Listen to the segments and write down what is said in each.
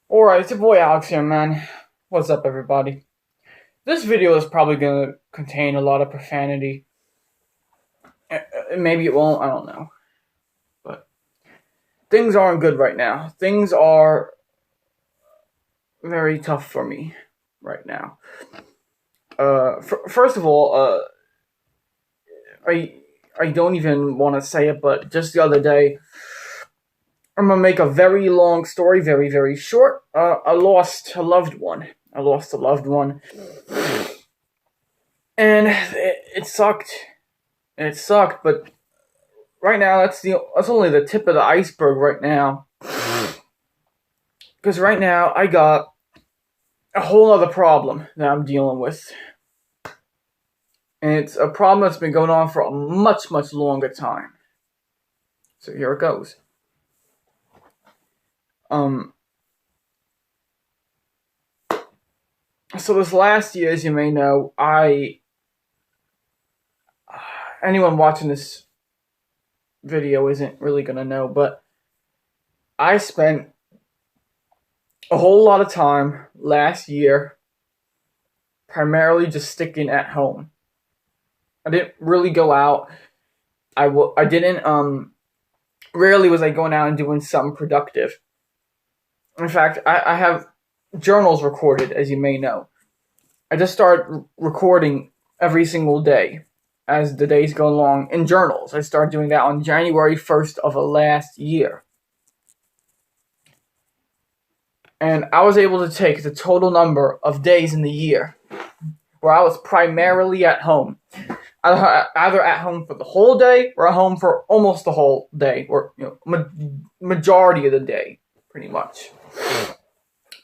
Alright, it's your boy Alex here, man. What's up, everybody? This video is probably gonna contain a lot of profanity. Maybe it won't, I don't know. But things aren't good right now. Things are very tough for me right now. First of all, I don't even want to say it, but just the other day, I'm gonna make a very long story very, very short. I lost a loved one. And it sucked. It sucked, but right now that's only the tip of the iceberg right now. Because right now I got a whole other problem that I'm dealing with. And it's a problem that's been going on for a much, much longer time. So here it goes. So this last year, as you may know, anyone watching this video isn't really gonna know, but I spent a whole lot of time last year primarily just sticking at home. I didn't really go out. I didn't, rarely was I going out and doing something productive. In fact, I have journals recorded, as you may know. I just started recording every single day as the days go along in journals. I started doing that on January 1st of last year. And I was able to take the total number of days in the year where I was primarily at home. Either at home for the whole day or at home for almost the whole day, or majority of the day, pretty much.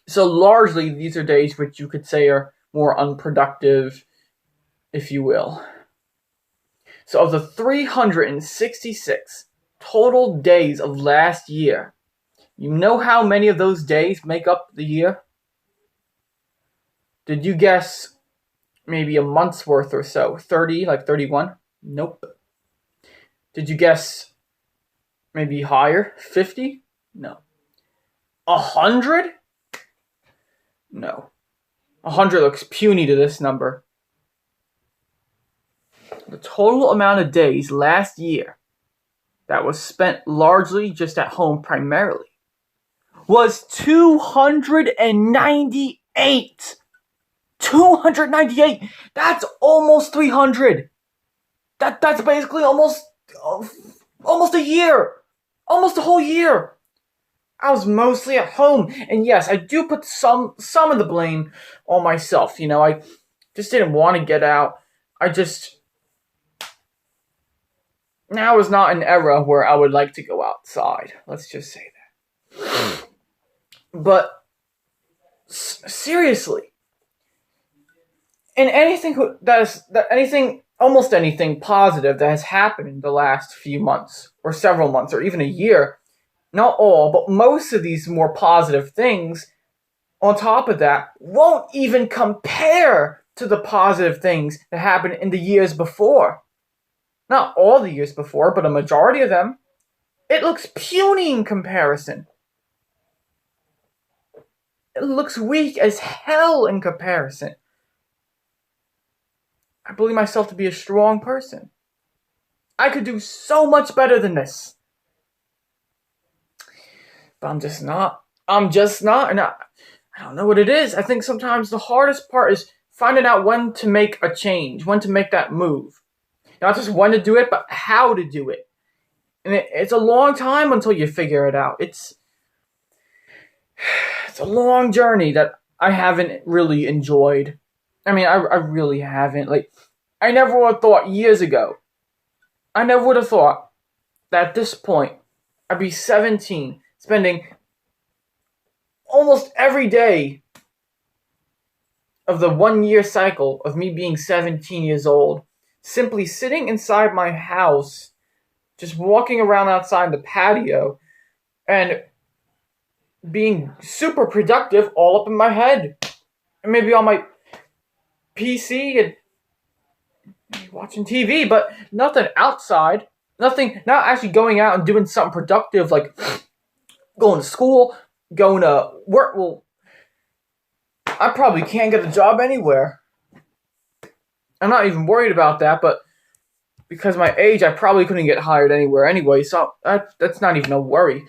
So largely, these are days which you could say are more unproductive, if you will. So of the 366 total days of last year, you know how many of those days make up the year? Did you guess maybe a month's worth or so? 30, like 31? Nope. Did you guess maybe higher? 50? No. 100? No. 100 looks puny to this number. The total amount of days last year that was spent largely just at home primarily was 298. 298! That's almost 300! That's basically almost a year! Almost a whole year! I was mostly at home, and yes, I do put some of the blame on myself. I just didn't want to get out. Now is not an era where I would like to go outside. Let's just say that. But seriously, and almost anything positive that has happened in the last few months, or several months, or even a year, not all, but most of these more positive things, on top of that, won't even compare to the positive things that happened in the years before. Not all the years before, but a majority of them. It looks puny in comparison. It looks weak as hell in comparison. I believe myself to be a strong person. I could do so much better than this. But I'm just not, and I don't know what it is. I think sometimes the hardest part is finding out when to make a change, when to make that move. Not just when to do it, but how to do it. And it's a long time until you figure it out. It's a long journey that I haven't really enjoyed. I mean, I really haven't. I never would have thought years ago. I never would have thought that at this point, I'd be 17, spending almost every day of the 1 year cycle of me being 17 years old, simply sitting inside my house, just walking around outside the patio, and being super productive all up in my head. And maybe on my PC and watching TV, but nothing outside. Nothing, not actually going out and doing something productive like going to school, going to work. Well, I probably can't get a job anywhere. I'm not even worried about that, but because of my age, I probably couldn't get hired anywhere anyway, so that's not even a worry.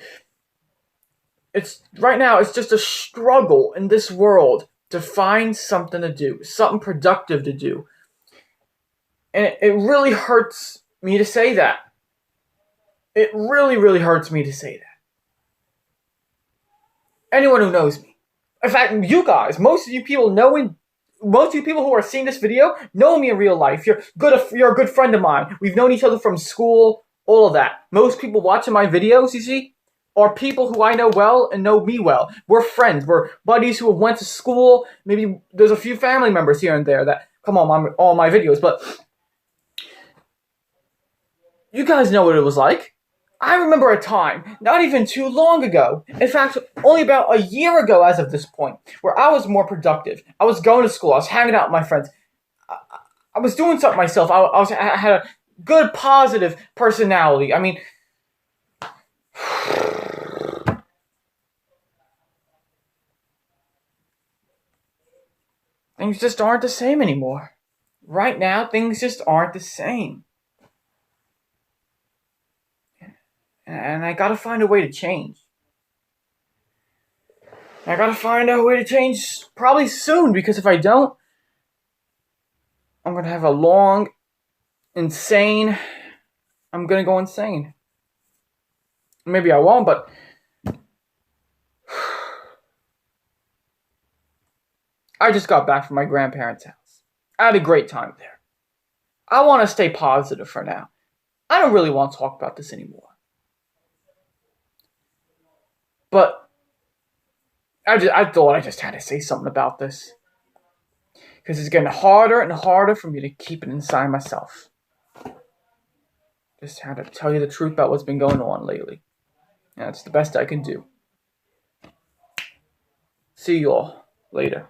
Right now, it's just a struggle in this world to find something to do, something productive to do. And it really hurts me to say that. It really, really hurts me to say that. Anyone who knows me. In fact, you guys, most of you people who are seeing this video know me in real life. You're a good friend of mine. We've known each other from school, all of that. Most people watching my videos, you see, are people who I know well and know me well. We're friends. We're buddies who have went to school. Maybe there's a few family members here and there that come on all my videos, but you guys know what it was like. I remember a time, not even too long ago, in fact, only about a year ago as of this point, where I was more productive. I was going to school, I was hanging out with my friends, I was doing something myself, I had a good, positive personality. I mean, things just aren't the same anymore. Right now, things just aren't the same. And I gotta find a way to change. I gotta find a way to change probably soon, because if I don't, I'm gonna have a long, insane... I'm gonna go insane. Maybe I won't, but... I just got back from my grandparents' house. I had a great time there. I want to stay positive for now. I don't really want to talk about this anymore. But I thought I just had to say something about this. Because it's getting harder and harder for me to keep it inside myself. Just had to tell you the truth about what's been going on lately. And that's the best I can do. See you all later.